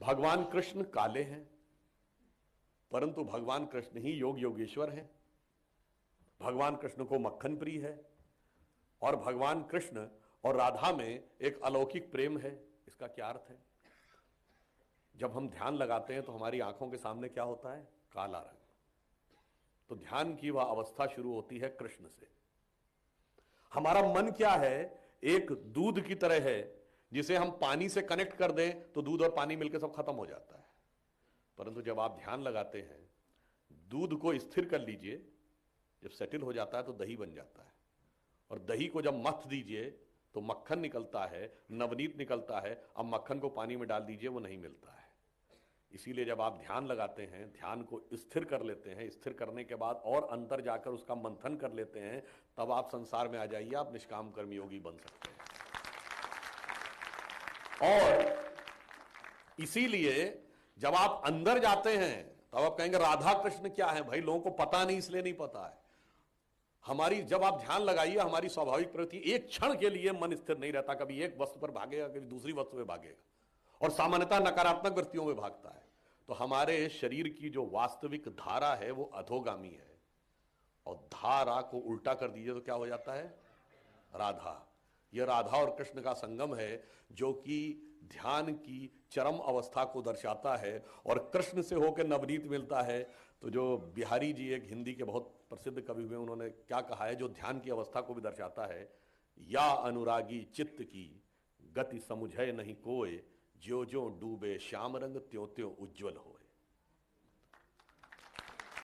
भगवान कृष्ण काले हैं, परंतु भगवान कृष्ण ही योग योगेश्वर हैं। भगवान कृष्ण को मक्खन प्रिय है और भगवान कृष्ण और राधा में एक अलौकिक प्रेम है। इसका क्या अर्थ है? जब हम ध्यान लगाते हैं तो हमारी आंखों के सामने क्या होता है? काला रंग। तो ध्यान की वह अवस्था शुरू होती है कृष्ण से। हमारा मन क्या है? एक दूध की तरह है, जिसे हम पानी से कनेक्ट कर दें तो दूध और पानी मिलकर सब खत्म हो जाता है। परंतु जब आप ध्यान लगाते हैं, दूध को स्थिर कर लीजिए, जब सेटल हो जाता है तो दही बन जाता है, और दही को जब मथ दीजिए तो मक्खन निकलता है, नवनीत निकलता है। अब मक्खन को पानी में डाल दीजिए, वो नहीं मिलता है। इसीलिए जब आप ध्यान लगाते हैं, ध्यान को स्थिर कर लेते हैं, स्थिर करने के बाद और अंदर जाकर उसका मंथन कर लेते हैं, तब आप संसार में आ जाइए, आप निष्काम कर्म योगी बन सकते हैं। और इसीलिए जब आप अंदर जाते हैं तब आप कहेंगे राधा कृष्ण क्या है? भाई लोगों को पता नहीं, इसलिए नहीं पता है। हमारी जब आप ध्यान लगाइए, हमारी स्वाभाविक प्रवृत्ति, एक क्षण के लिए मन स्थिर नहीं रहता। कभी एक वस्तु पर भागेगा, कभी दूसरी वस्तु पर भागेगा, और सामान्यतः नकारात्मक वृत्तियों में भागता है। तो हमारे शरीर की जो वास्तविक धारा है वो अधोगामी है, और धारा को उल्टा कर दीजिए तो क्या हो जाता है? राधा। यह राधा और कृष्ण का संगम है, जो कि ध्यान की चरम अवस्था को दर्शाता है। और कृष्ण से होकर नवनीत मिलता है। तो जो बिहारी जी एक हिंदी के बहुत प्रसिद्ध कवि हुए, उन्होंने क्या कहा है, जो ध्यान की अवस्था को भी दर्शाता है, या अनुरागी चित्त की गति समुझे नहीं कोय, ज्यो ज्यो डूबे श्याम रंग त्यों त्यों उज्ज्वल होए।